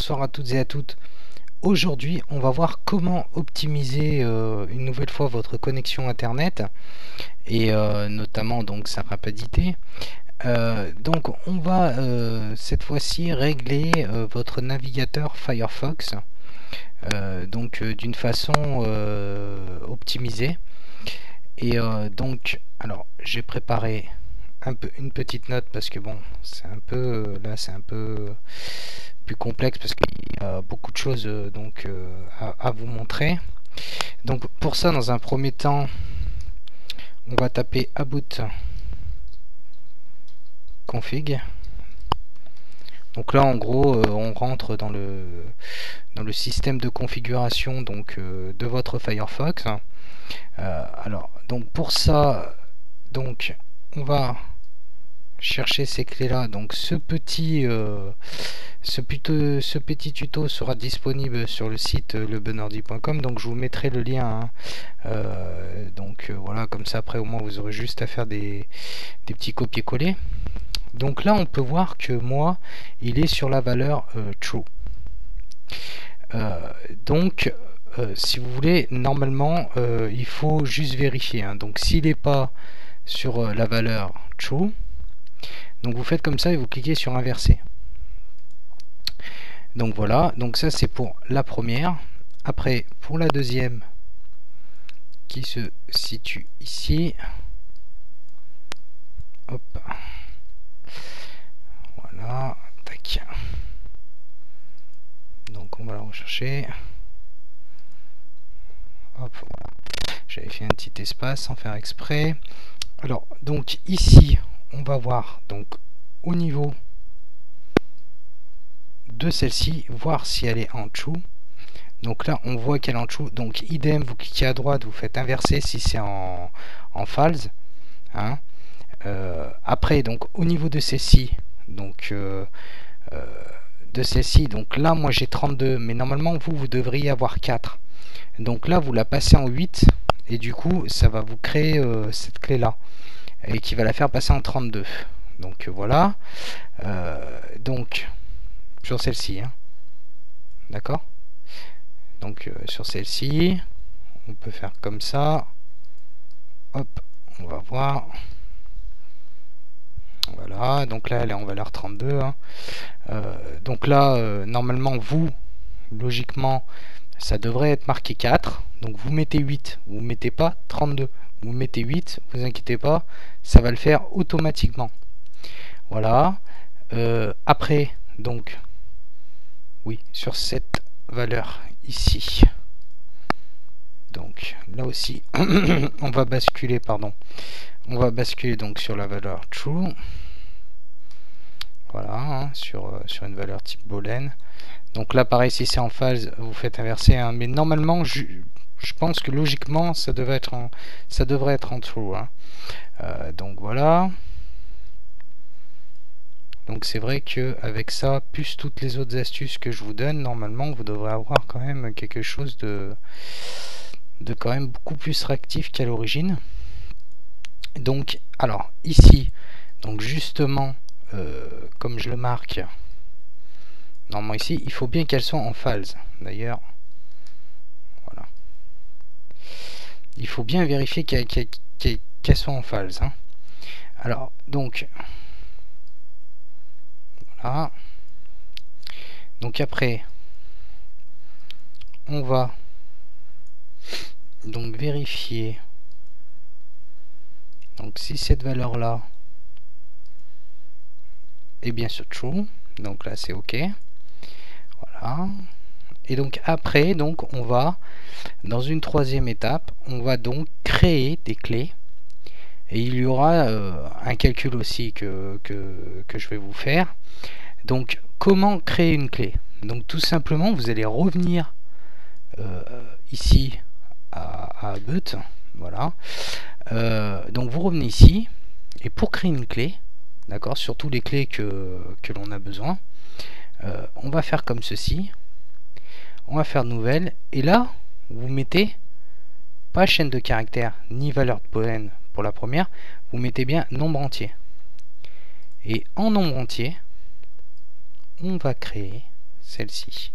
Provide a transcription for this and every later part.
bonsoir à toutes et à toutes. Aujourd'hui, on va voir comment optimiser une nouvelle fois votre connexion internet et notamment donc sa rapidité. Donc on va cette fois-ci régler votre navigateur Firefox d'une façon optimisée. Et donc, alors j'ai préparé une petite note parce que bon, c'est un peu là, c'est un peu plus complexe parce qu'il y a beaucoup de choses à vous montrer. Donc pour ça, dans un premier temps, on va taper about config. Donc là, en gros, on rentre dans le système de configuration de votre Firefox. Alors, donc pour ça, donc on va chercher ces clés là. Donc ce petit tuto sera disponible sur le site lebenordi.com, donc je vous mettrai le lien hein. Voilà, comme ça après au moins vous aurez juste à faire des petits copier-coller. Donc là on peut voir que moi il est sur la valeur true. Si vous voulez, normalement il faut juste vérifier hein. Donc s'il n'est pas sur la valeur true, donc vous faites comme ça et vous cliquez sur inverser. Donc voilà, donc ça c'est pour la première. Après pour la deuxième qui se situe ici, hop, voilà, tac. Donc on va la rechercher. Hop, voilà. J'avais fait un petit espace sans faire exprès. Alors donc ici on va voir donc au niveau de celle-ci, voir si elle est en true. Donc là on voit qu'elle est en true, donc idem, vous cliquez à droite, vous faites inverser si c'est en false hein. Après donc au niveau de celle-ci, donc là moi j'ai 32, mais normalement vous devriez avoir 4. Donc là vous la passez en 8 et du coup ça va vous créer cette clé là et qui va la faire passer en 32. Donc voilà, donc sur celle-ci hein. D'accord, donc sur celle-ci on peut faire comme ça, hop, on va voir, voilà, donc là elle est en valeur 32 hein. Donc là normalement vous logiquement ça devrait être marqué 4, donc vous mettez 8, vous mettez pas 32, vous mettez 8, vous inquiétez pas, ça va le faire automatiquement. Voilà, après donc oui, sur cette valeur ici, donc là aussi on va basculer, donc sur la valeur true. Voilà hein, sur une valeur type boolean. Donc là pareil, si c'est en phase vous faites inverser hein, mais normalement je pense que logiquement ça devrait être en true hein. Donc voilà, donc c'est vrai que avec ça plus toutes les autres astuces que je vous donne, normalement vous devrez avoir quand même quelque chose de quand même beaucoup plus réactif qu'à l'origine. Donc alors ici, donc justement comme je le marque normalement ici, il faut bien qu'elles soient en false. D'ailleurs, voilà, il faut bien vérifier qu'elles soient en false hein. Alors donc voilà, donc après on va donc vérifier donc si cette valeur là est bien sur true, donc là c'est ok. Voilà, et donc après donc on va dans une troisième étape, on va donc créer des clés et il y aura un calcul aussi que je vais vous faire. Donc comment créer une clé? Donc tout simplement vous allez revenir ici à but, voilà, donc vous revenez ici et pour créer une clé, d'accord, surtout les clés que l'on a besoin, on va faire comme ceci, on va faire nouvelle et là vous mettez pas chaîne de caractères ni valeur de boolean pour la première, vous mettez bien nombre entier et en nombre entier on va créer celle-ci.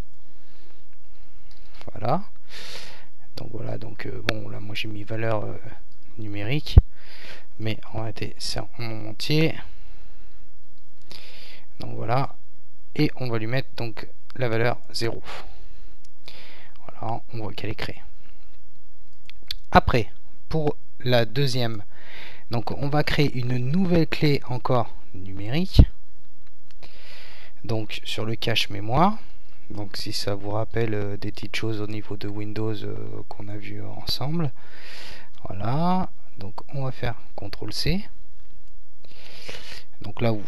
Voilà. Donc voilà, donc bon là moi j'ai mis valeur numérique, mais en réalité c'est en entier. Donc voilà, et on va lui mettre donc la valeur 0. Voilà, on voit qu'elle est créée. Après, pour la deuxième, donc on va créer une nouvelle clé encore numérique, donc sur le cache mémoire. Donc si ça vous rappelle des petites choses au niveau de Windows qu'on a vu ensemble. Voilà, donc on va faire CTRL-C. Donc là vous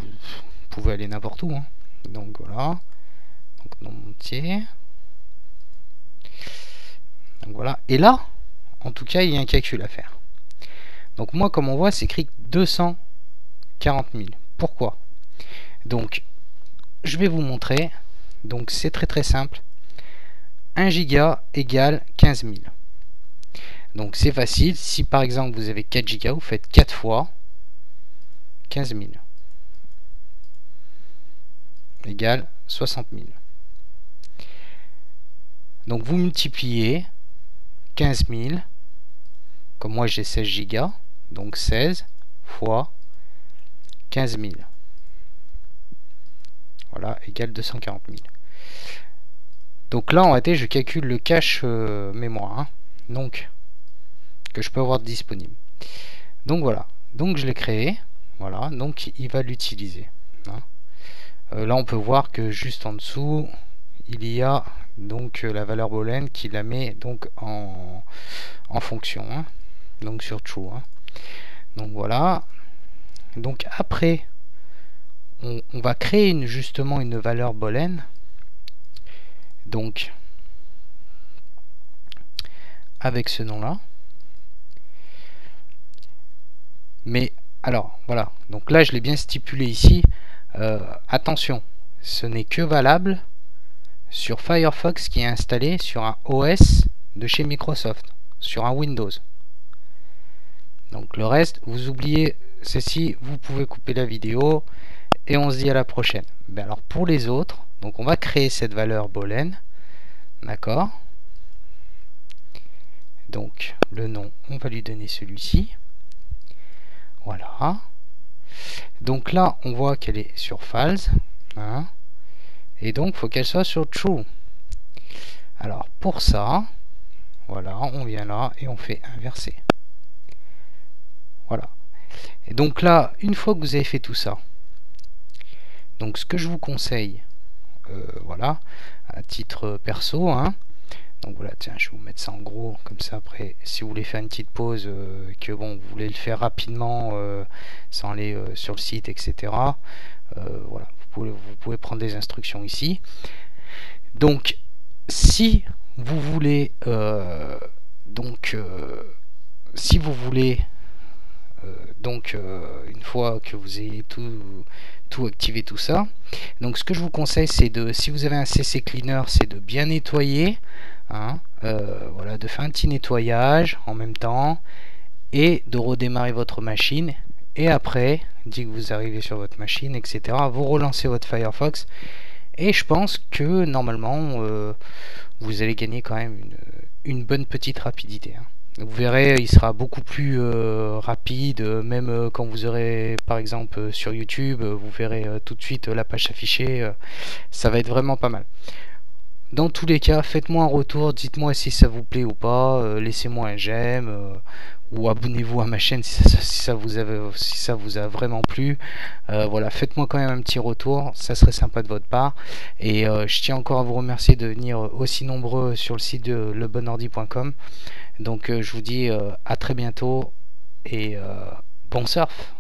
pouvez aller n'importe où, hein. Donc voilà, donc nom entier. Donc voilà, et là, en tout cas, il y a un calcul à faire. Donc moi, comme on voit, c'est écrit 240 000. Pourquoi? Donc, je vais vous montrer. Donc c'est très simple. 1 giga égale 15 000. Donc c'est facile. Si par exemple vous avez 4 gigas, vous faites 4 fois 15 000 égale 60 000. Donc vous multipliez 15 000, comme moi j'ai 16 gigas, donc 16 fois 15 000. Voilà, égale 240 000. Donc là en réalité je calcule le cache mémoire, hein, donc que je peux avoir disponible. Donc voilà, donc je l'ai créé, voilà, donc il va l'utiliser, hein. Là on peut voir que juste en dessous il y a donc la valeur boolean qui la met donc en fonction, hein, donc sur true, hein. Donc voilà, donc après on va créer justement une valeur boolean, donc avec ce nom là. Mais alors voilà, donc là je l'ai bien stipulé ici, attention, ce n'est que valable sur Firefox qui est installé sur un OS de chez Microsoft, sur un Windows. Donc le reste, vous oubliez ceci, vous pouvez couper la vidéo et on se dit à la prochaine. Ben alors pour les autres, donc on va créer cette valeur boolean, d'accord. Donc le nom, on va lui donner celui-ci. Voilà. Donc là, on voit qu'elle est sur false, hein, et donc il faut qu'elle soit sur true. Alors pour ça, voilà, on vient là et on fait inverser. Voilà. Et donc là, une fois que vous avez fait tout ça, donc ce que je vous conseille, voilà, à titre perso, hein, donc voilà, tiens, je vais vous mettre ça en gros, comme ça après, si vous voulez faire une petite pause, que bon, vous voulez le faire rapidement, sans aller sur le site, etc. Voilà, vous pouvez prendre des instructions ici. Donc, si vous voulez, si vous voulez, une fois que vous ayez tout activé, tout ça, donc ce que je vous conseille, c'est de, si vous avez un CC Cleaner, c'est de bien nettoyer, hein, voilà, de faire un petit nettoyage en même temps et de redémarrer votre machine, et après, dès que vous arrivez sur votre machine, etc., vous relancez votre Firefox, et je pense que normalement vous allez gagner quand même une bonne petite rapidité, hein. Vous verrez, il sera beaucoup plus rapide, même quand vous aurez par exemple sur YouTube, vous verrez tout de suite la page s'afficher, ça va être vraiment pas mal. Dans tous les cas, faites-moi un retour, dites-moi si ça vous plaît ou pas, laissez-moi un j'aime, ou abonnez-vous à ma chaîne si ça vous a vraiment plu. Voilà, faites-moi quand même un petit retour, ça serait sympa de votre part. Et je tiens encore à vous remercier de venir aussi nombreux sur le site de lebonordi.com. Donc je vous dis à très bientôt et bon surf.